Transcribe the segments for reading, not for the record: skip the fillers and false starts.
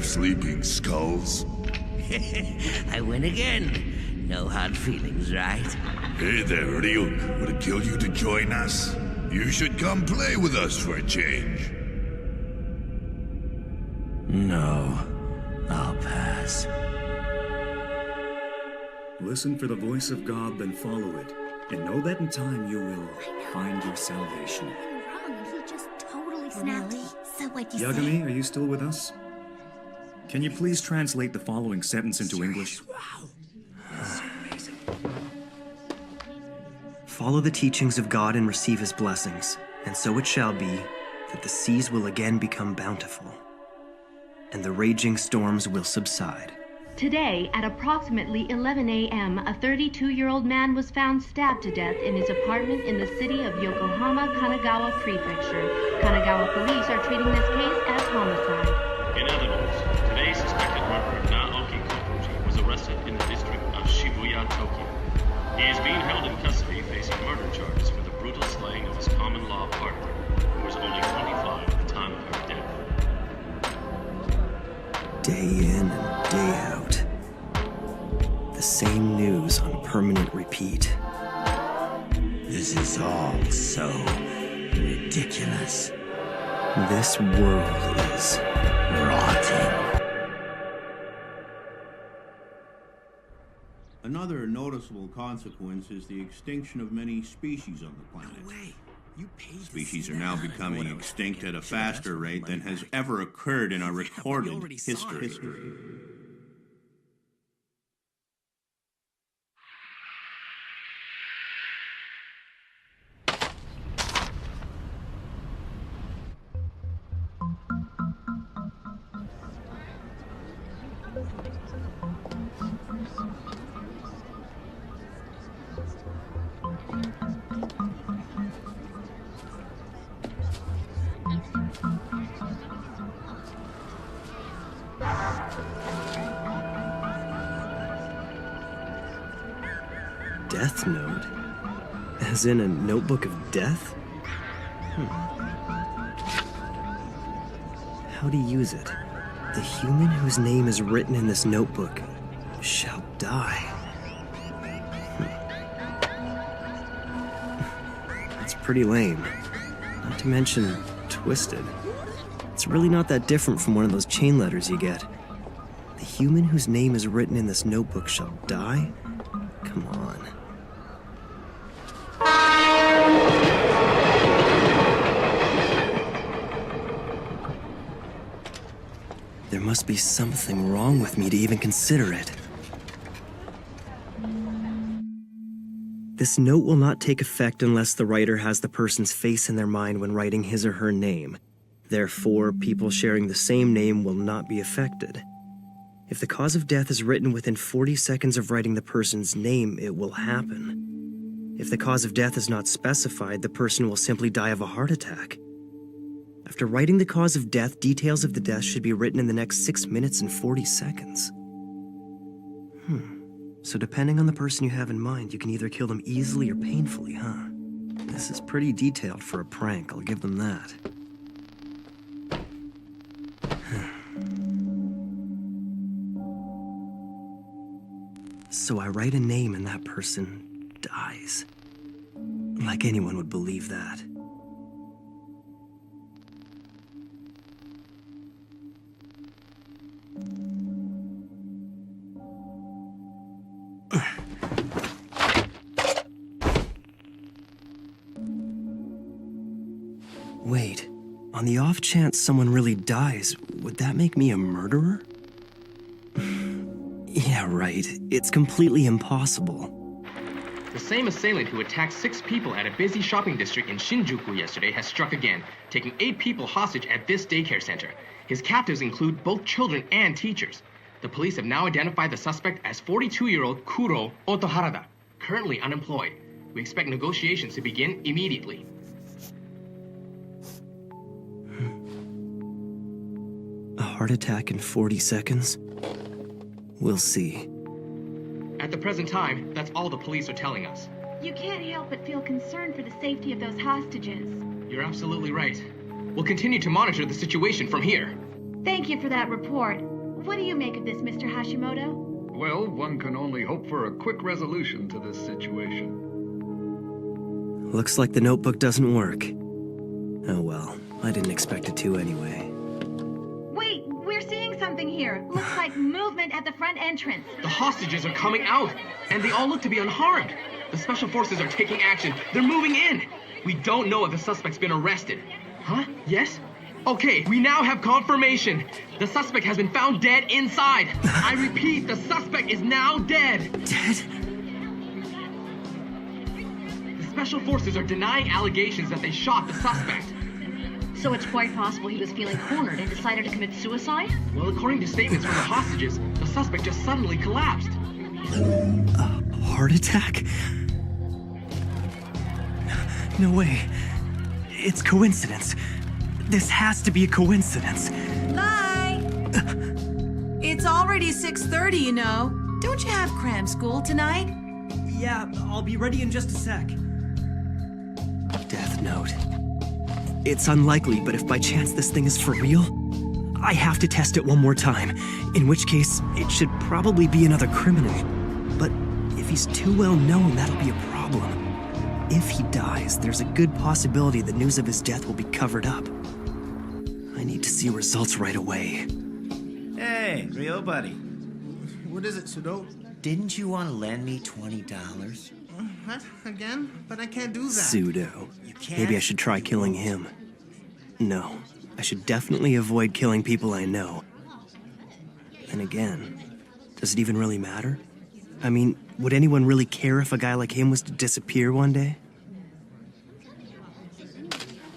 Sleeping skulls? I win again. No hard feelings, right? Hey there, Ryuk. Would it kill you to join us? You should come play with us for a change. No. I'll pass. Listen for the voice of God, then follow it. And know that in time you will find your salvation. Wrong, and he just totally snapped. Really? So what'd you Yagami, are you still with us? Can you please translate the following sentence into English? Wow. Amazing. Follow the teachings of God and receive his blessings, and so it shall be that the seas will again become bountiful, and the raging storms will subside. Today, at approximately 11 a.m., a 32-year-old man was found stabbed to death in his apartment in the city of Yokohama, Kanagawa Prefecture. Kanagawa police are treating this case as homicide. In other news, today's suspected murderer, Naoki Kokuji, was arrested in the district of Shibuya, Tokyo. He is being held in custody facing murder charges for the brutal slaying of his common-law partner, who was only 25 at the time of her death. Day in and day out. The same news on permanent repeat. This is all so ridiculous. This world is rotten. Another noticeable consequence is the extinction of many species on the planet. No way. You paid Species are now becoming extinct at a faster rate than has ever occurred in our recorded history. Death Note? As in a notebook of death? How to use it? The human whose name is written in this notebook shall die. That's pretty lame. Not to mention twisted. It's really not that different from one of those chain letters you get. The human whose name is written in this notebook shall die? Come on. There must be something wrong with me to even consider it. This note will not take effect unless the writer has the person's face in their mind when writing his or her name. Therefore, people sharing the same name will not be affected. If the cause of death is written within 40 seconds of writing the person's name, it will happen. If the cause of death is not specified, the person will simply die of a heart attack. After writing the cause of death, details of the death should be written in the next 6 minutes and 40 seconds. So depending on the person you have in mind, you can either kill them easily or painfully, huh? This is pretty detailed for a prank, I'll give them that. So I write a name and that person dies. Like anyone would believe that. Wait, on the off chance someone really dies, would that make me a murderer? Yeah, right. It's completely impossible. The same assailant who attacked 6 people at a busy shopping district in Shinjuku yesterday has struck again, taking 8 people hostage at this daycare center. His captives include both children and teachers. The police have now identified the suspect as 42-year-old Kuro Otoharada, currently unemployed. We expect negotiations to begin immediately. A heart attack in 40 seconds? We'll see. At the present time, that's all the police are telling us. You can't help but feel concerned for the safety of those hostages. You're absolutely right. We'll continue to monitor the situation from here. Thank you for that report. What do you make of this, Mr. Hashimoto? Well, one can only hope for a quick resolution to this situation. Looks like the notebook doesn't work. Oh well, I didn't expect it to anyway. Wait, we're seeing something here. Looks like movement at the front entrance. The hostages are coming out, and they all look to be unharmed. The special forces are taking action. They're moving in. We don't know if the suspect's been arrested. Huh? Yes? Okay, we now have confirmation. The suspect has been found dead inside. I repeat, the suspect is now dead. Dead? The special forces are denying allegations that they shot the suspect. So it's quite possible he was feeling cornered and decided to commit suicide? Well, according to statements from the hostages, the suspect just suddenly collapsed. A heart attack? No way. It's coincidence. This has to be a coincidence. Bye! It's already 6:30, you know. Don't you have cram school tonight? Yeah, I'll be ready in just a sec. Death note. It's unlikely, but if by chance this thing is for real, I have to test it one more time. In which case, it should probably be another criminal. But if he's too well known, that'll be a problem. If he dies, there's a good possibility the news of his death will be covered up. I need to see results right away. Hey, Rio buddy. What is it, Sudo? Didn't you want to lend me $20? What? Again? But I can't do that. Pseudo. You can't? Maybe I should try killing him. No, I should definitely avoid killing people I know. And again, does it even really matter? I mean, would anyone really care if a guy like him was to disappear one day?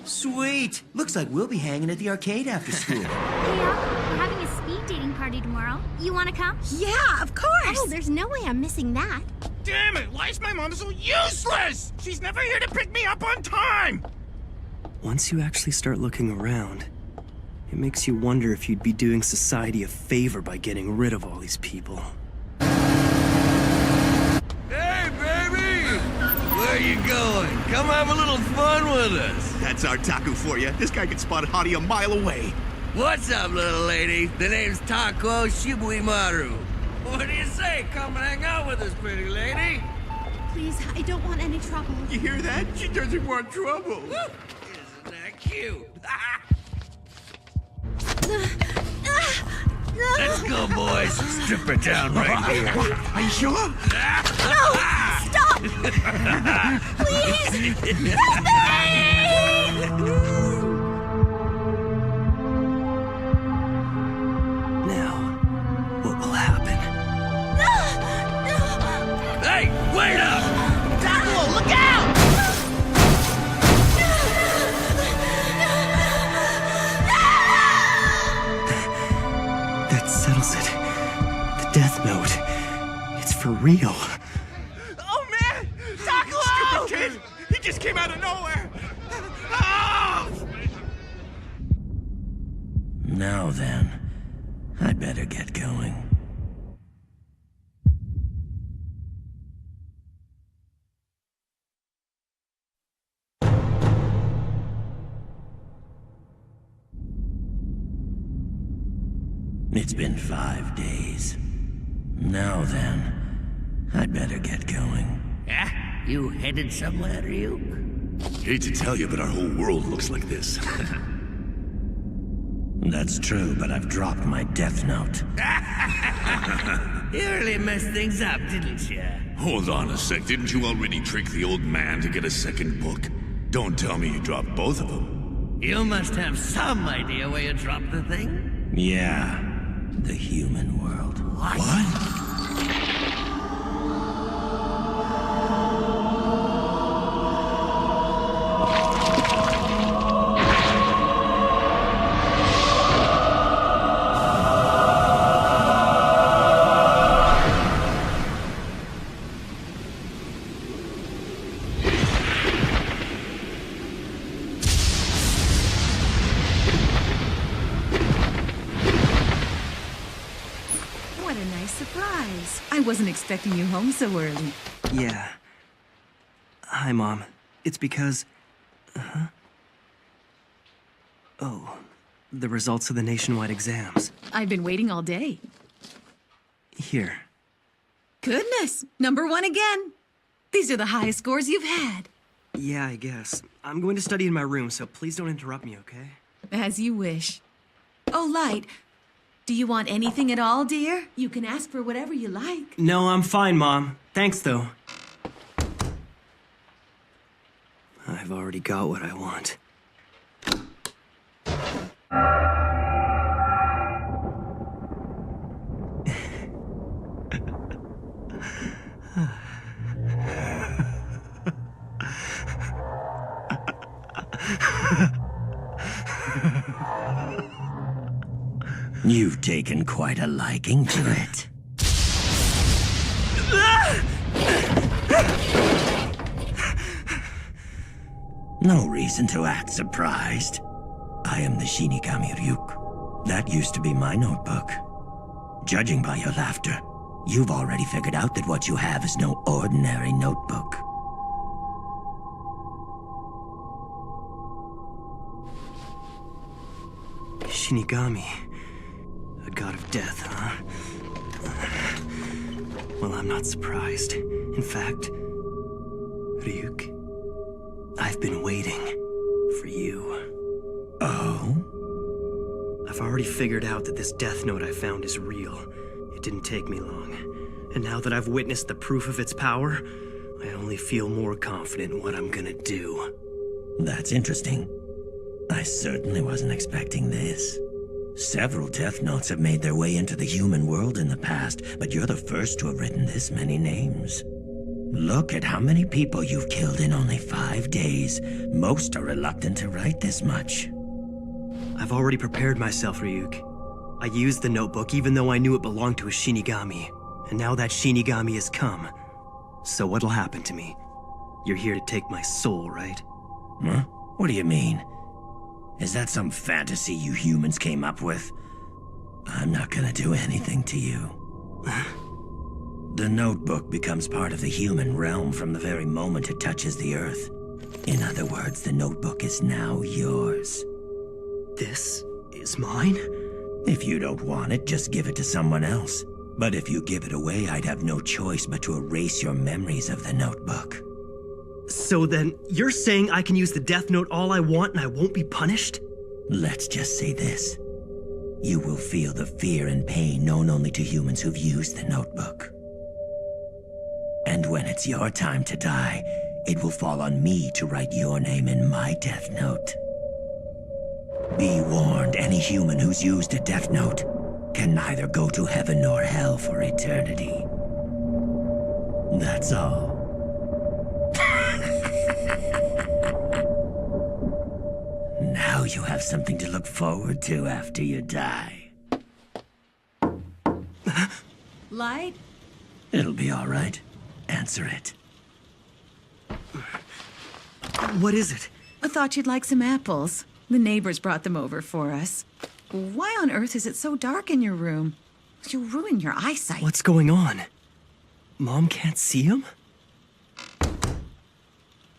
Sweet! Looks like we'll be hanging at the arcade after school. Hey, we're having a speed dating party tomorrow. You want to come? Yeah, of course! Oh, there's no way I'm missing that. Damn it! Why is my mom so useless? She's never here to pick me up on time! Once you actually start looking around, it makes you wonder if you'd be doing society a favor by getting rid of all these people. Hey, baby! Where are you going? Come have a little fun with us. That's our Taku for you. This guy can spot a hottie a mile away. What's up, little lady? The name's Tako Shibuimaru. What do you say? Come and hang out with us, pretty lady. Please, I don't want any trouble. You hear that? She doesn't want trouble. Isn't that cute? Let's go, boys. Strip her down right here. Are you sure? No! Stop! Please! Help me! Now, what will happen? Hey, wait up! Taco, look out! That settles it. The death note. It's for real. Oh, man! Taco! Stupid kid! He just came out of nowhere! Oh! Now then, I'd better get going. It's been 5 days. Now then, I'd better get going. Ah, you headed somewhere, Ryuk? Hate to tell you, but our whole world looks like this. That's true, but I've dropped my death note. You really messed things up, didn't you? Hold on a sec. Didn't you already trick the old man to get a second book? Don't tell me you dropped both of them. You must have some idea where you dropped the thing. Yeah, the human world. What? What a nice surprise. I wasn't expecting you home so early. Yeah. Hi, Mom. It's because... Oh, the results of the nationwide exams. I've been waiting all day. Here. Goodness, #1 again. These are the highest scores you've had. Yeah, I guess. I'm going to study in my room, so please don't interrupt me, okay? As you wish. Oh, Light, do you want anything at all, dear? You can ask for whatever you like. No, I'm fine, Mom. Thanks, though. I've already got what I want. You've taken quite a liking to it. No reason to act surprised. I am the Shinigami Ryuk. That used to be my notebook. Judging by your laughter, you've already figured out that what you have is no ordinary notebook. Shinigami. A god of death, huh? Well, I'm not surprised. In fact, Ryuk, I've been waiting for you. Oh? I've already figured out that this death note I found is real. It didn't take me long. And now that I've witnessed the proof of its power, I only feel more confident in what I'm gonna do. That's interesting. I certainly wasn't expecting this. Several death notes have made their way into the human world in the past, but you're the first to have written this many names. Look at how many people you've killed in only 5 days. Most are reluctant to write this much. I've already prepared myself, Ryuk. I used the notebook even though I knew it belonged to a Shinigami. And now that Shinigami has come. So what'll happen to me? You're here to take my soul, right? Huh? What do you mean? Is that some fantasy you humans came up with? I'm not gonna do anything to you. The notebook becomes part of the human realm from the very moment it touches the earth. In other words, the notebook is now yours. This is mine? If you don't want it, just give it to someone else. But if you give it away, I'd have no choice but to erase your memories of the notebook. So then, you're saying I can use the death note all I want and I won't be punished? Let's just say this. You will feel the fear and pain known only to humans who've used the notebook. And when it's your time to die, it will fall on me to write your name in my death note. Be warned, any human who's used a death note can neither go to heaven nor hell for eternity. That's all. Now you have something to look forward to after you die. Light? It'll be all right. Answer it. What is it? I thought you'd like some apples. The neighbors brought them over for us. Why on earth is it so dark in your room? You'll ruin your eyesight. What's going on? Mom can't see him?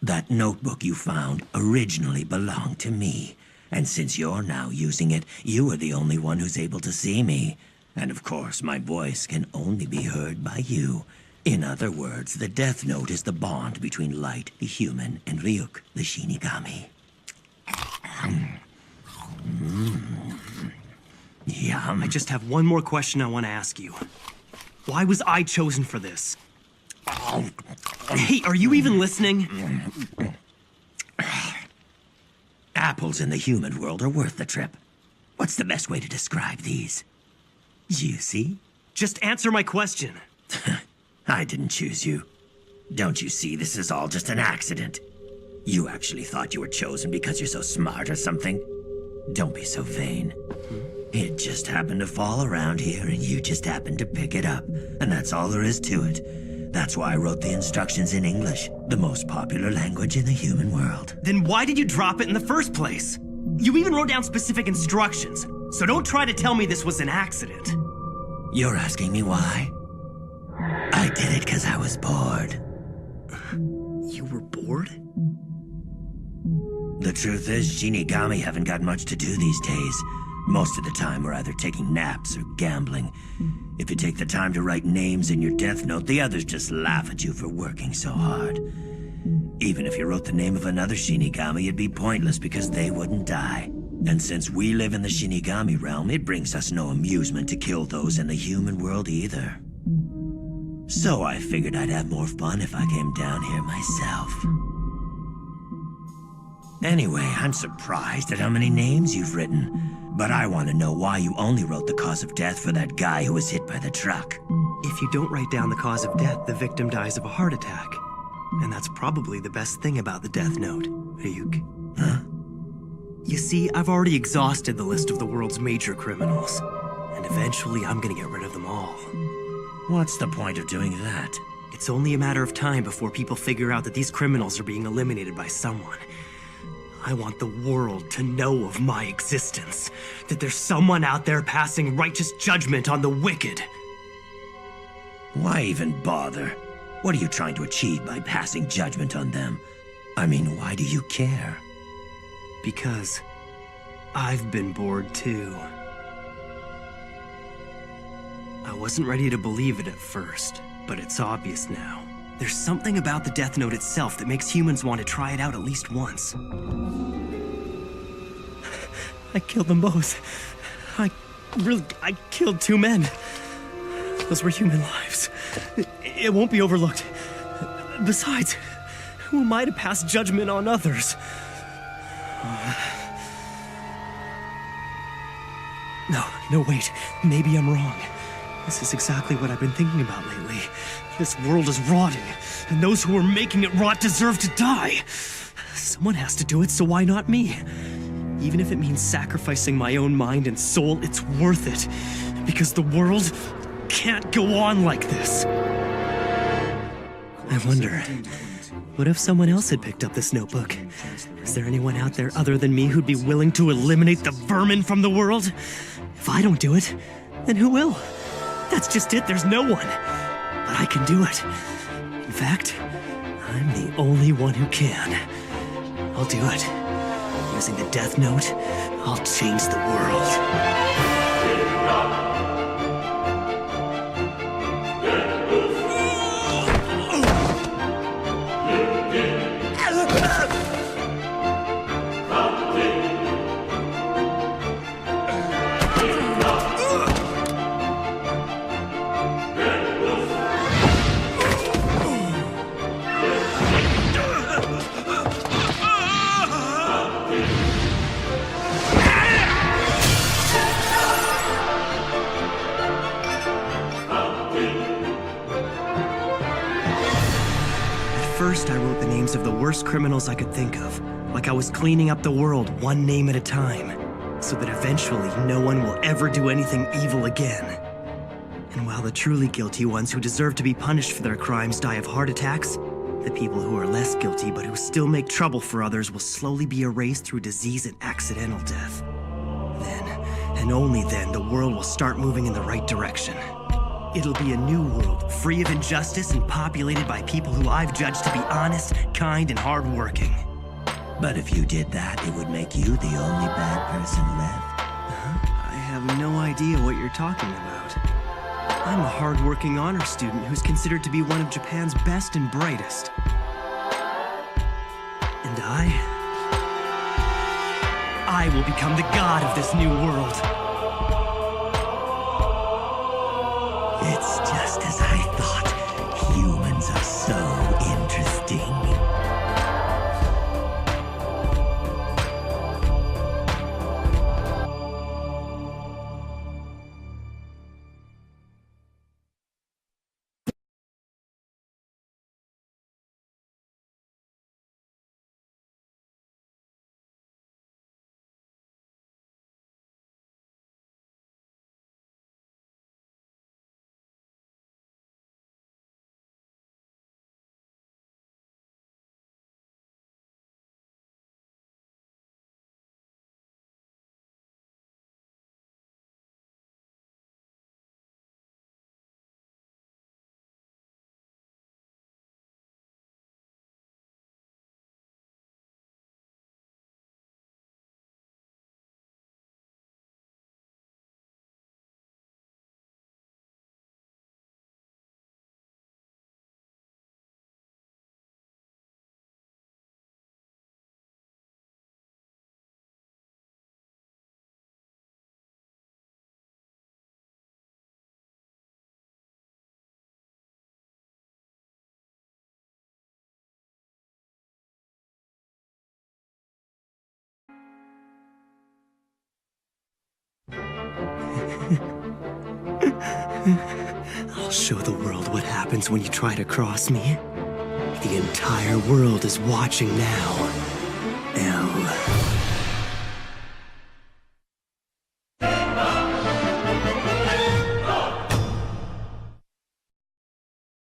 That notebook you found originally belonged to me. And since you're now using it, you are the only one who's able to see me. And of course, my voice can only be heard by you. In other words, the Death Note is the bond between Light, the human, and Ryuk, the Shinigami. Yum. I just have one more question I want to ask you. Why was I chosen for this? Hey, are you even listening? Apples in the human world are worth the trip. What's the best way to describe these? Juicy? Just answer my question. I didn't choose you. Don't you see this is all just an accident? You actually thought you were chosen because you're so smart or something? Don't be so vain. It just happened to fall around here and you just happened to pick it up. And that's all there is to it. That's why I wrote the instructions in English, the most popular language in the human world. Then why did you drop it in the first place? You even wrote down specific instructions, so don't try to tell me this was an accident. You're asking me why? I did it because I was bored. You were bored? The truth is, Shinigami haven't got much to do these days. Most of the time, we're either taking naps or gambling. If you take the time to write names in your death note, the others just laugh at you for working so hard. Even if you wrote the name of another Shinigami, it'd be pointless because they wouldn't die. And since we live in the Shinigami realm, it brings us no amusement to kill those in the human world either. So I figured I'd have more fun if I came down here myself. Anyway, I'm surprised at how many names you've written. But I want to know why you only wrote the cause of death for that guy who was hit by the truck. If you don't write down the cause of death, the victim dies of a heart attack. And that's probably the best thing about the death note, Ryuk. Huh? You see, I've already exhausted the list of the world's major criminals. And eventually I'm gonna get rid of them all. What's the point of doing that? It's only a matter of time before people figure out that these criminals are being eliminated by someone. I want the world to know of my existence. That there's someone out there passing righteous judgment on the wicked. Why even bother? What are you trying to achieve by passing judgment on them? I mean, why do you care? Because I've been bored too. I wasn't ready to believe it at first, but it's obvious now. There's something about the Death Note itself that makes humans want to try it out at least once. I killed them both. I killed 2 men. Those were human lives. It won't be overlooked. Besides, who am I to pass judgment on others? No, wait. Maybe I'm wrong. This is exactly what I've been thinking about lately. This world is rotting, and those who are making it rot deserve to die. Someone has to do it, so why not me? Even if it means sacrificing my own mind and soul, it's worth it. Because the world can't go on like this. I wonder, what if someone else had picked up this notebook? Is there anyone out there other than me who'd be willing to eliminate the vermin from the world? If I don't do it, then who will? That's just it, there's no one. But I can do it. In fact, I'm the only one who can. I'll do it. Using the Death Note, I'll change the world. First, I wrote the names of the worst criminals I could think of, like I was cleaning up the world one name at a time, so that eventually no one will ever do anything evil again. And while the truly guilty ones who deserve to be punished for their crimes die of heart attacks, the people who are less guilty but who still make trouble for others will slowly be erased through disease and accidental death. Then, and only then, the world will start moving in the right direction. It'll be a new world, free of injustice and populated by people who I've judged to be honest, kind, and hardworking. But if you did that, it would make you the only bad person left. I have no idea what you're talking about. I'm a hardworking honor student who's considered to be one of Japan's best and brightest. And I will become the god of this new world. It's just as I thought. Humans are so interesting. I'll show the world what happens when you try to cross me. The entire world is watching now. L.